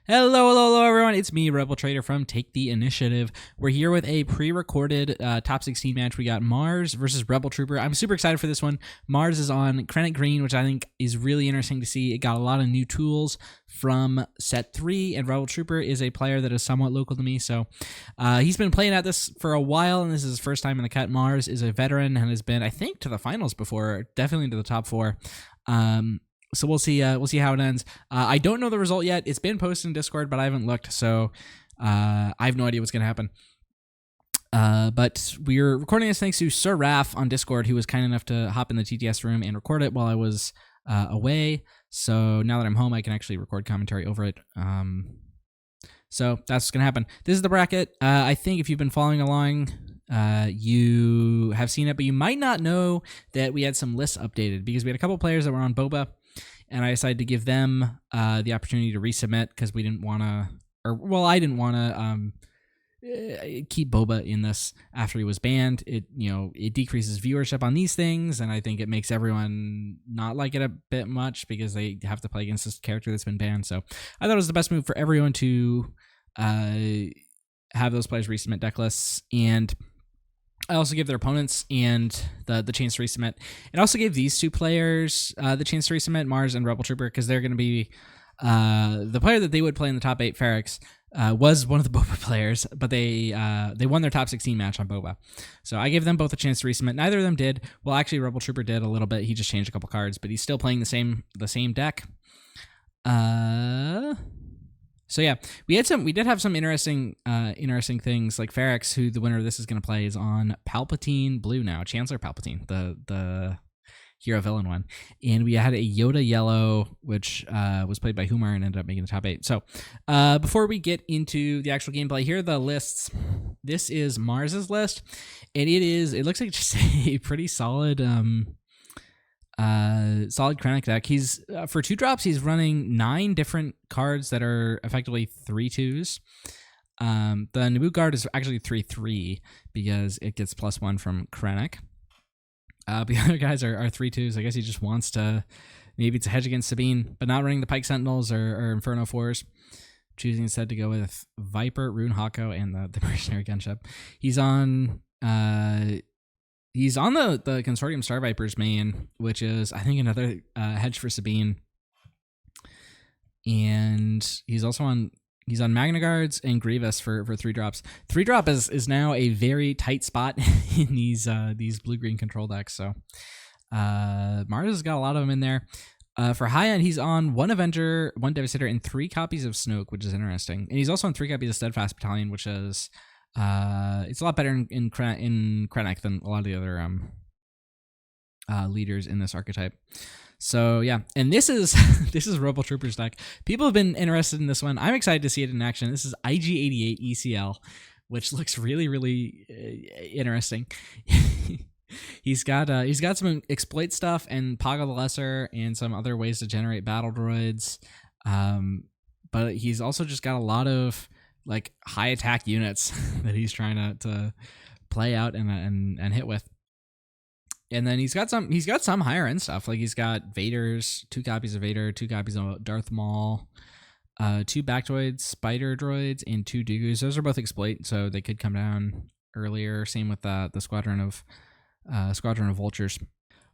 Hello, everyone. It's me, Rebel Trader from Take the Initiative. We're here with a pre-recorded top 16 match. We got Mars versus RebelTrooper. I'm super excited for this one. Mars is on Krennic Green, which I think is really interesting to see. It got a lot of new tools from set 3, and RebelTrooper is a player that is somewhat local to me, so he's been playing at this for a while, and this is his first time in the cut. Mars is a veteran and has been, I think, to the finals before, definitely to the top 4. So we'll see how it ends. I don't know the result yet. It's been posted in Discord, but I haven't looked, so I have no idea what's going to happen. But we're recording this thanks to Sir Raph on Discord, who was kind enough to hop in the TTS room and record it while I was away. So now that I'm home, I can actually record commentary over it. So that's what's going to happen. This is the bracket. I think if you've been following along, you have seen it, but you might not know that we had some lists updated because we had a couple players that were on Boba, and I decided to give them the opportunity to resubmit because we didn't want to, I didn't want to keep Boba in this after he was banned. It decreases viewership on these things, and I think it makes everyone not like it a bit much because they have to play against this character that's been banned. So I thought it was the best move for everyone to have those players resubmit deck lists, and I also give their opponents and the chance to resubmit. It also gave these two players the chance to resubmit, Mars and RebelTrooper, because they're going to be the player that they would play in the top 8, Ferrix, was one of the Boba players, but they won their top 16 match on Boba. So I gave them both a chance to resubmit. Neither of them did. Well, actually, RebelTrooper did a little bit. He just changed a couple cards, but he's still playing the same deck. So yeah, we did have some interesting things, like Ferrix, who the winner of this is going to play, is on Palpatine Blue now, Chancellor Palpatine, the hero villain one, and we had a Yoda Yellow, which was played by Humar and ended up making the top 8. So before we get into the actual gameplay, here are the lists. This is Mars's list, and it looks like just a pretty solid Krennic deck. He's for 2 drops, he's running 9 different cards that are effectively 3/2s. The Naboo guard is actually 3/3 because it gets +1 from Krennic. The other guys are 3/2s. I guess he just wants to, maybe it's a hedge against Sabine, but not running the Pike Sentinels or Inferno 4s. Choosing instead to go with Viper, Rune Hako, and the Mercenary Gunship. He's on the Consortium Star Vipers main, which is, I think, another hedge for Sabine. And he's on Magna Guards and Grievous for 3 drops. 3 drop is now a very tight spot in these blue-green control decks. So Mars has got a lot of them in there. For high end, he's on 1 Avenger, 1 Devastator, and 3 copies of Snoke, which is interesting. And he's also on 3 copies of Steadfast Battalion, which is it's a lot better in Krennic than a lot of the other leaders in this archetype. So yeah, and this is RebelTrooper's deck. People have been interested in this one. I'm excited to see it in action. This is IG-88 ECL, which looks really, really interesting. He's got some exploit stuff and Paga the Lesser and some other ways to generate battle droids, but he's also just got a lot of like high attack units that he's trying to play out and hit with. And then he's got some higher end stuff. Like he's got Vader's, 2 copies of Vader, 2 copies of Darth Maul, 2 back droids, spider droids, and 2 Dooku's. Those are both exploit, so they could come down earlier. Same with the squadron of vultures.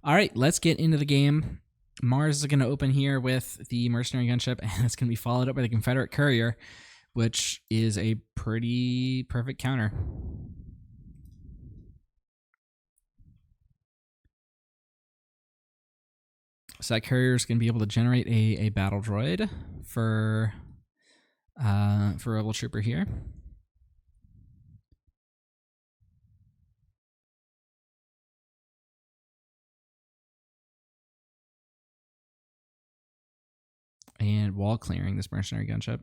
All right, let's get into the game. Mars is going to open here with the Mercenary Gunship, and it's going to be followed up by the Confederate Courier, which is a pretty perfect counter. So that courier is going to be able to generate a battle droid for RebelTrooper here. And wall clearing this Mercenary Gunship.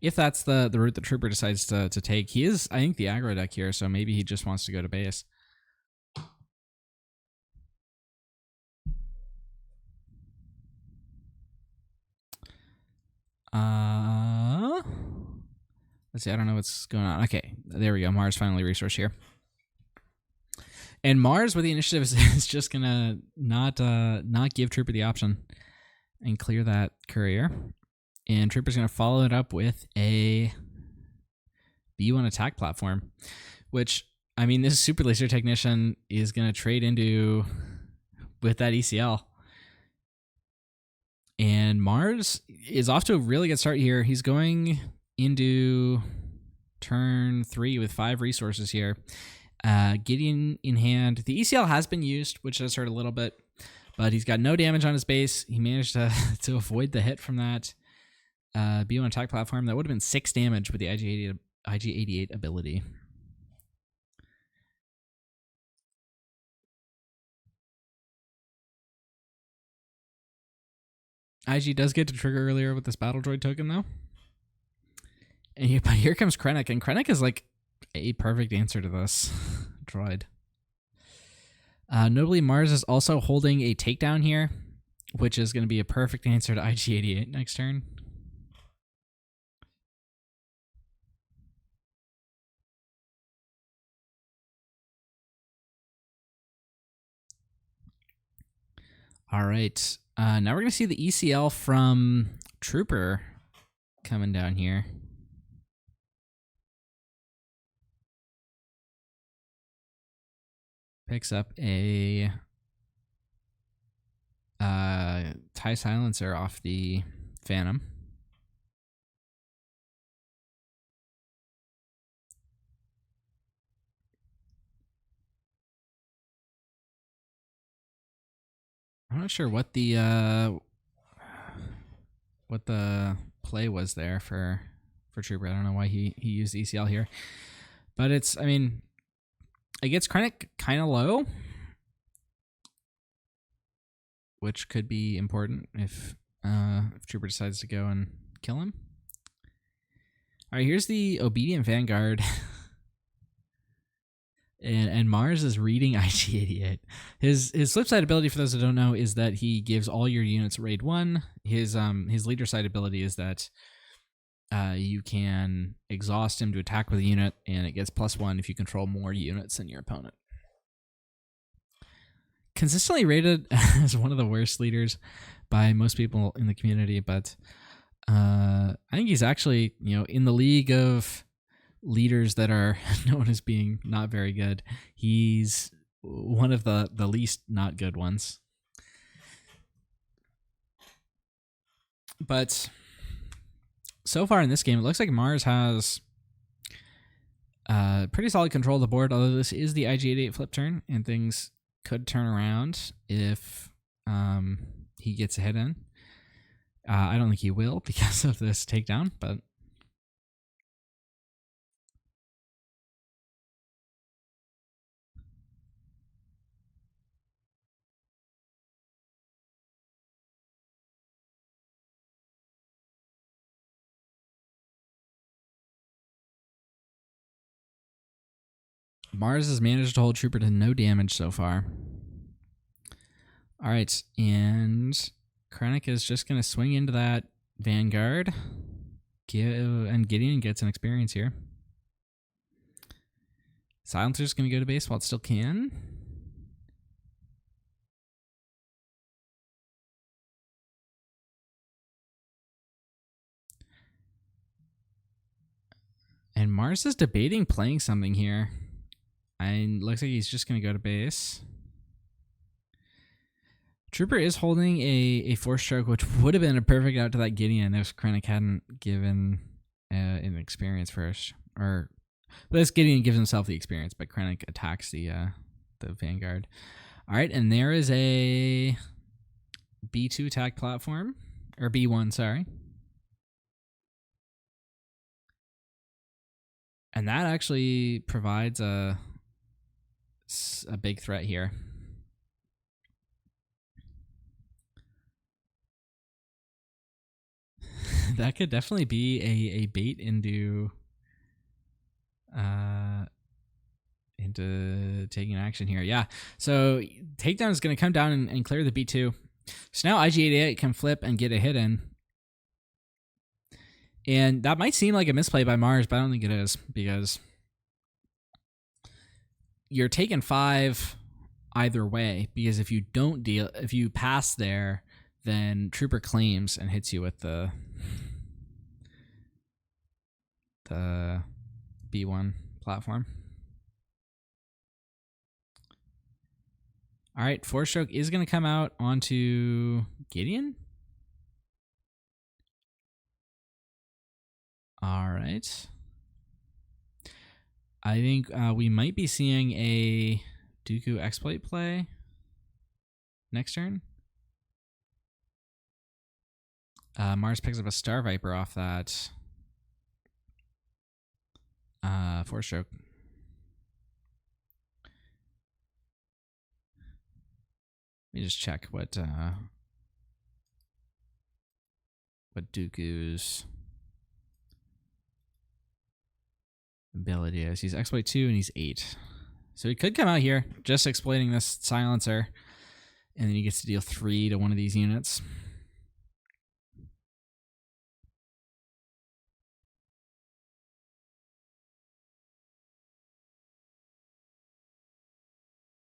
If that's the route the Trooper decides to take, he is, I think, the aggro deck here, so maybe he just wants to go to base. Let's see, I don't know what's going on. Okay, there we go. Mars finally resource here. And Mars with the initiative is just gonna not give Trooper the option and clear that courier. And Trooper's going to follow it up with a B1 attack platform, which, I mean, this Super Laser Technician is going to trade into with that ECL. And Mars is off to a really good start here. He's going into turn 3 with 5 resources here. Gideon in hand. The ECL has been used, which does hurt a little bit, but he's got no damage on his base. He managed to avoid the hit from that B1 attack platform. That would have been 6 damage with the IG-88 ability. IG does get to trigger earlier with this battle droid token, though. And here comes Krennic, and Krennic is like a perfect answer to this droid. Notably, Mars is also holding a takedown here, which is going to be a perfect answer to IG-88 next turn. All right. Now we're going to see the ECL from Trooper coming down here. Picks up a TIE silencer off the Phantom. I'm not sure what the play was there for Trooper. I don't know why he used ECL here, but it's, I mean, it gets Krennic kind of low, which could be important if Trooper decides to go and kill him. All right, here's the Obedient Vanguard. And Mars is reading IG-88. His flip side ability, for those that don't know, is that he gives all your units raid 1. His leader side ability is that you can exhaust him to attack with a unit, and it gets +1 if you control more units than your opponent. Consistently rated as one of the worst leaders by most people in the community, but I think he's actually, in the league of leaders that are known as being not very good, he's one of the least not good ones. But so far in this game, it looks like Mars has pretty solid control of the board, although this is the IG-88 flip turn, and things could turn around if he gets a hit in. I don't think he will because of this takedown, but Mars has managed to hold Trooper to no damage so far. All right, and Krennic is just going to swing into that Vanguard, and Gideon gets an experience here. Silencer's going to go to base while it still can. And Mars is debating playing something here. And looks like he's just going to go to base. Trooper is holding a Force Stroke, which would have been a perfect out to that Gideon if Krennic hadn't given an experience first. But this Gideon gives himself the experience, but Krennic attacks the Vanguard. All right, and there is a B2 attack platform, or B1, sorry. And that actually provides a big threat here. That could definitely be a bait into taking action here. Yeah. So takedown is going to come down and clear the B2. So now IG-88 can flip and get a hit in. And that might seem like a misplay by Mars, but I don't think it is, because you're taking 5 either way, because if you pass there, then Trooper claims and hits you with the the B1 platform. All right, 4-stroke is going to come out onto Gideon. All right. I think we might be seeing a Dooku exploit play next turn. Mars picks up a Star Viper off that 4-stroke. Let me just check what Dooku's ability is. He's exploit 2 and he's 8. So he could come out here just exploiting this silencer, and then he gets to deal 3 to one of these units.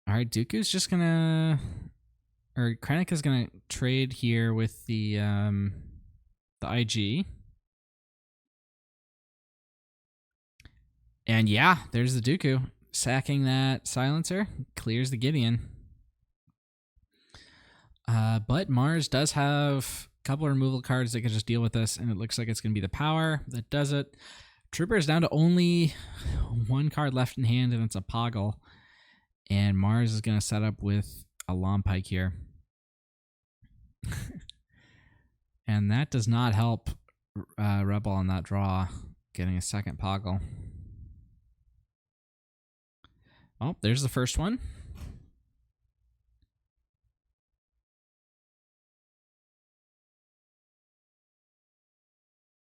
All right, Dooku's just gonna, or Krennic is gonna trade here with the IG. And yeah, there's the Dooku sacking that silencer, clears the Gideon. But Mars does have a couple of removal cards that can just deal with this, and it looks like it's going to be the power that does it. Trooper is down to only 1 card left in hand, and it's a Poggle. And Mars is going to set up with a Lompike here. And that does not help Rebel on that draw, getting a second Poggle. Oh, there's the first one.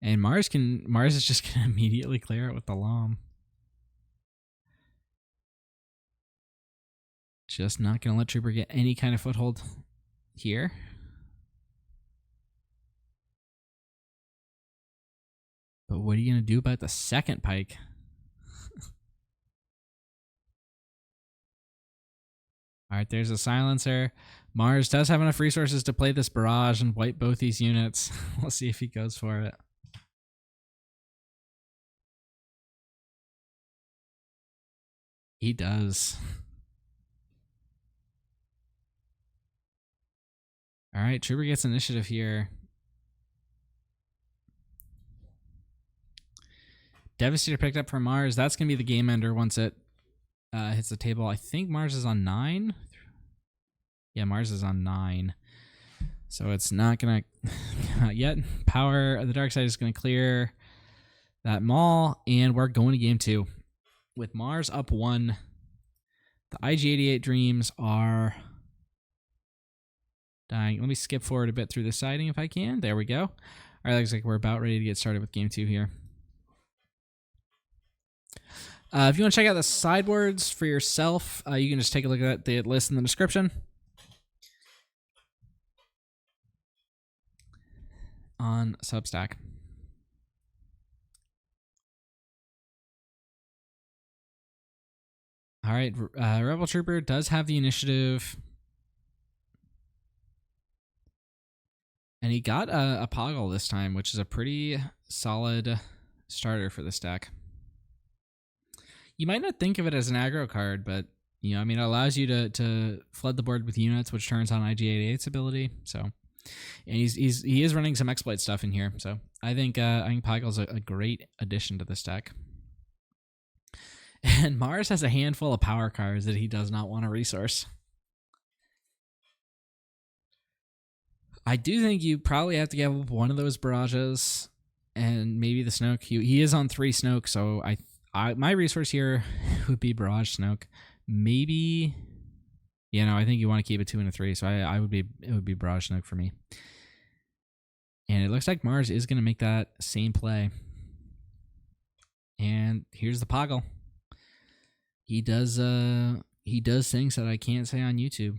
And Mars is just going to immediately clear it with the Lom. Just not going to let Trooper get any kind of foothold here. But what are you going to do about the second Pike? All right, there's a silencer. Mars does have enough resources to play this barrage and wipe both these units. We'll see if he goes for it. He does. All right, Trooper gets initiative here. Devastator picked up from Mars. That's going to be the game ender once it hits the table. I think Mars is on 9. Yeah, Mars is on 9. So it's not going to yet. Power of the dark side is going to clear that Maul, and we're going to game 2. With Mars up 1, the IG-88 dreams are dying. Let me skip forward a bit through the siding if I can. There we go. All right, looks like we're about ready to get started with game 2 here. If you want to check out the sideboards for yourself, you can just take a look at the list in the description. On Substack. All right, RebelTrooper does have the initiative. And he got a Poggle this time, which is a pretty solid starter for this deck. You might not think of it as an aggro card, but you know, I mean, it allows you to flood the board with units, which turns on IG-88's ability. So, and he is running some exploit stuff in here. So I think Poggle's a great addition to this deck. And Mars has a handful of power cards that he does not want to resource. I do think you probably have to give up one of those barrages and maybe the Snoke. He is on 3 Snoke, so my resource here would be Barrage Snoke. Maybe, you know, I think you want to keep a 2 and a 3, so it would be Barrage Snoke for me. And it looks like Mars is going to make that same play. And here's the Poggle. He does things that I can't say on YouTube.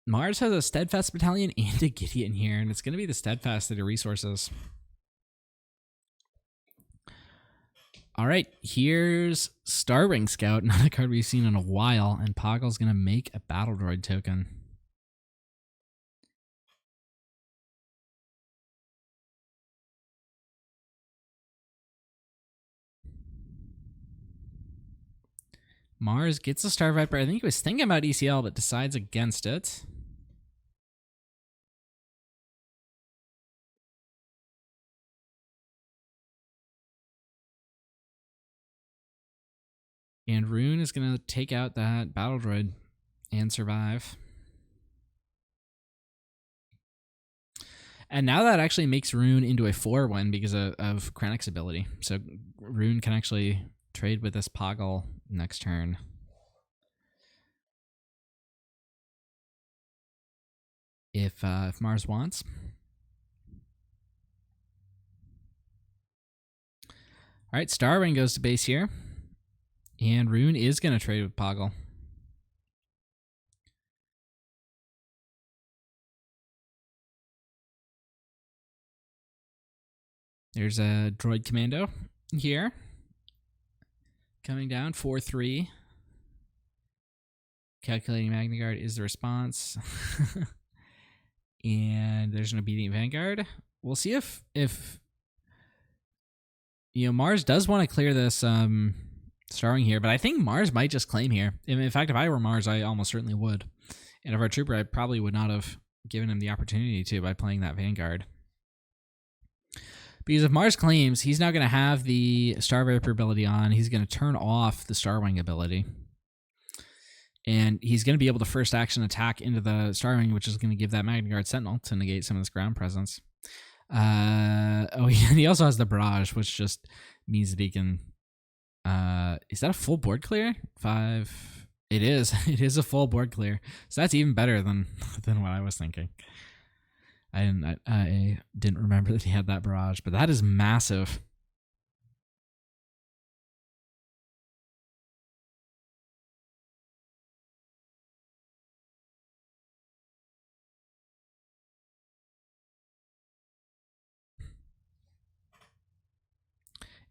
Mars has a Steadfast Battalion and a Gideon here, and it's going to be the Steadfast that he resources. All right, here's Starwing Scout, not a card we've seen in a while, and Poggle's going to make a Battle Droid token. Mars gets a Star Viper. I think he was thinking about ECL, but decides against it. And Rune is going to take out that Battle Droid and survive. And now that actually makes Rune into a 4-1 because of Krennic's ability. So Rune can actually trade with this Poggle next turn. If Mars wants. All right, Starwing goes to base here. And Rune is going to trade with Poggle. There's a Droid Commando here. Coming down, 4-3. Calculating Magna Guard is the response. And there's an Obedient Vanguard. We'll see if Mars does want to clear this Starwing here, but I think Mars might just claim here. In fact, if I were Mars, I almost certainly would. And if our Trooper, I probably would not have given him the opportunity to by playing that Vanguard. Because if Mars claims, he's now going to have the Star Viper ability on. He's going to turn off the Starwing ability. And he's going to be able to first action attack into the Starwing, which is going to give that Magna Guard Sentinel to negate some of this ground presence. He also has the Barrage, which just means that he can... is that a full board clear? 5... It is. It is a full board clear. So that's even better than what I was thinking. I didn't remember that he had that Barrage, but that is massive.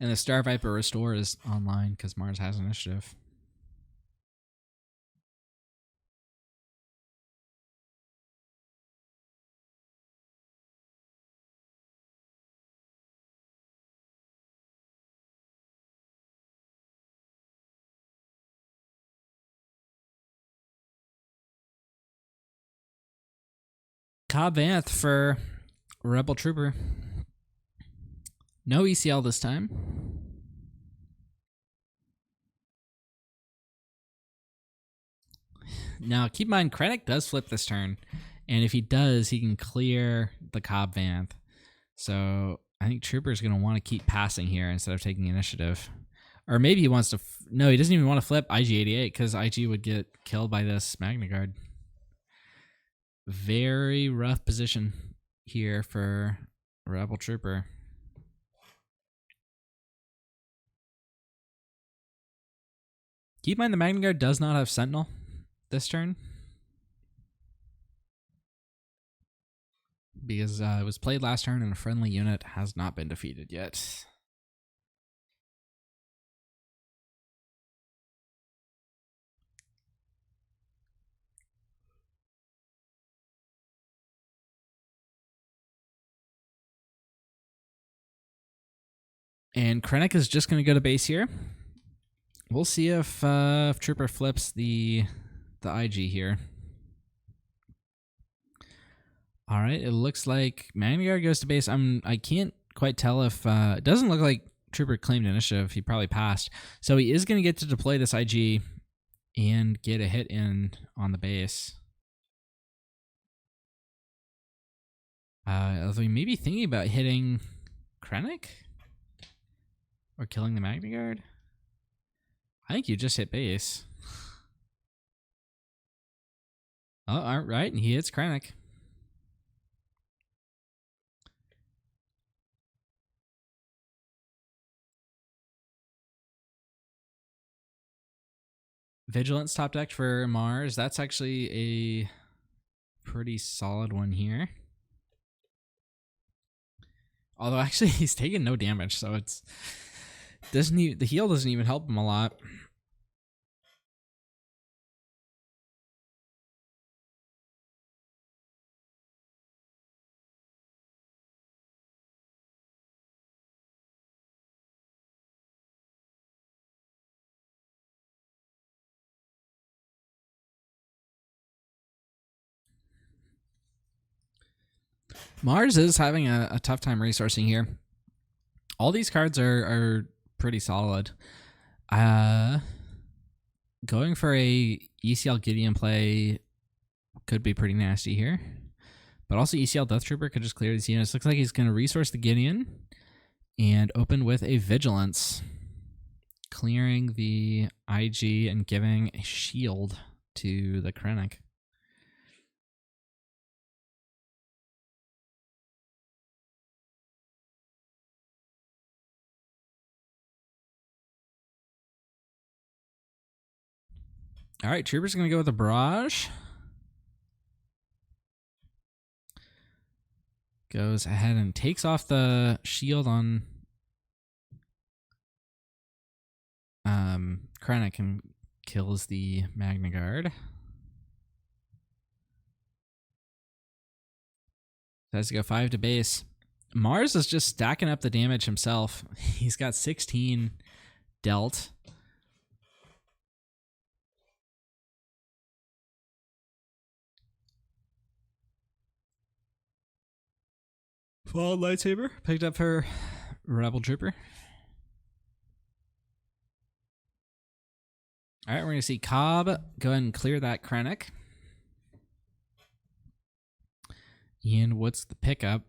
And the Star Viper Restore is online because Mars has initiative. Cobb Vanth for Rebel Trooper. No ECL this time. Now, keep in mind, Krennic does flip this turn. And if he does, he can clear the Cobb Vanth. So I think Trooper is going to want to keep passing here instead of taking initiative. Or maybe he wants to... No, he doesn't even want to flip IG-88 because IG would get killed by this Magna Guard. Very rough position here for Rebel Trooper. Keep in mind the Magna Guard does not have Sentinel this turn. Because it was played last turn and a friendly unit has not been defeated yet. And Krennic is just going to go to base here. We'll see if Trooper flips the IG here. All right, it looks like Magna Guard goes to base. I can't quite tell if it doesn't look like Trooper claimed initiative. He probably passed, so he is going to get to deploy this IG and get a hit in on the base. Although he may be thinking about hitting Krennic or killing the Magna Guard. I think you just hit base. Oh, all right, and he hits Krennic. Vigilance top deck for Mars. That's actually a pretty solid one here. Although actually he's taken no damage, so The heal doesn't even help him a lot. Mars is having a tough time resourcing here. All these cards are pretty solid. Going for a ECL Gideon play could be pretty nasty here. But also ECL Death Trooper could just clear these units. Looks like he's going to resource the Gideon and open with a Vigilance, clearing the IG and giving a shield to the Krennic. All right, Trooper's going to go with a Barrage. Goes ahead and takes off the shield on Krennic and kills the Magna Guard. Has to go 5 to base. Mars is just stacking up the damage himself. He's got 16 dealt. Fallen Lightsaber picked up for RebelTrooper. All right, we're going to see Cobb go ahead and clear that Krennic. And what's the pickup?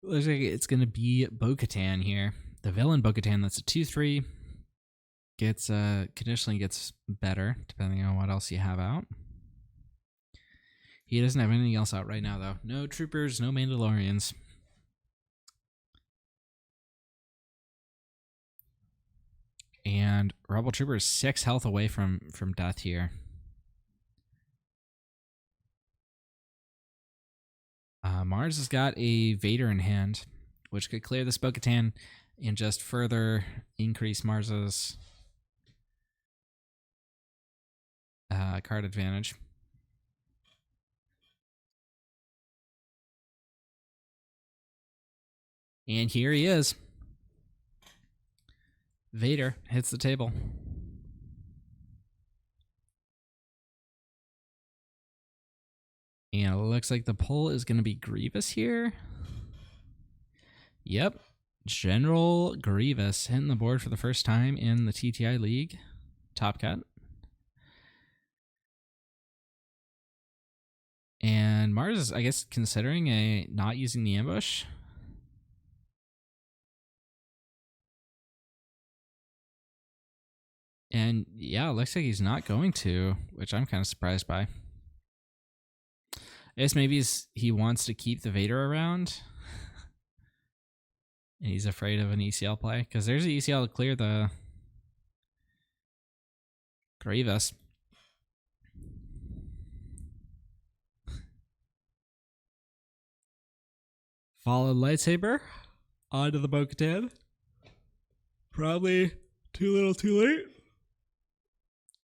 Looks like it's going to be Bo-Katan here. The villain Bo-Katan, that's a 2/3. Gets conditionally gets better depending on what else you have out. He doesn't have anything else out right now though. No troopers, no Mandalorians. And RebelTrooper is 6 health away from death here. Mars has got a Vader in hand, which could clear this Bo-Katan and just further increase Mars's card advantage. And here he is. Vader hits the table. And it looks like the pull is going to be Grievous here. Yep. General Grievous hitting the board for the first time in the TTI League. Top cut. And Mars is, I guess, considering not using the ambush. And yeah, it looks like he's not going to, which I'm kind of surprised by. I guess maybe he wants to keep the Vader around. And he's afraid of an ECL play. Because there's an ECL to clear the Grievous. Fallen Lightsaber onto the Bo-Katan. Probably too little too late.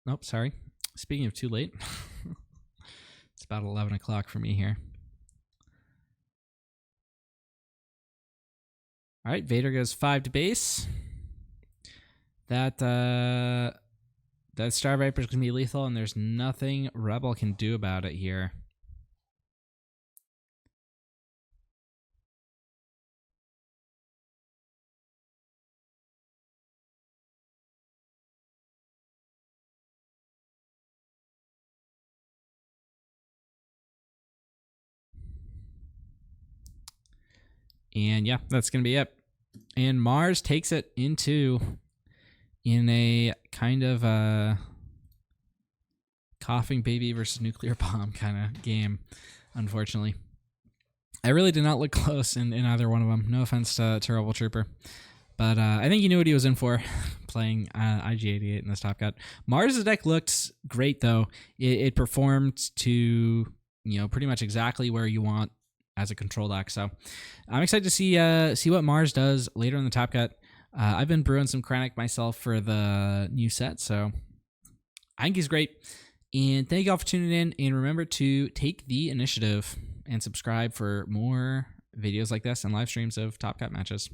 Nope, sorry. Speaking of too late. It's about 11 o'clock for me here. All right, Vader goes 5 to base. That Star Viper is going to be lethal, and there's nothing Rebel can do about it here. And yeah, that's going to be it. And Mars takes it in a kind of coughing baby versus nuclear bomb kind of game, unfortunately. I really did not look close in either one of them. No offense to RebelTrooper. But I think he knew what he was in for playing IG-88 in this Top Cut. Mars' deck looked great, though. It performed to, pretty much exactly where you want as a control deck. So I'm excited to see what Mars does later in the Top Cut. I've been brewing some Krennic myself for the new set, so I think he's great. And thank you all for tuning in. And remember to take the initiative and subscribe for more videos like this and live streams of Top Cut matches.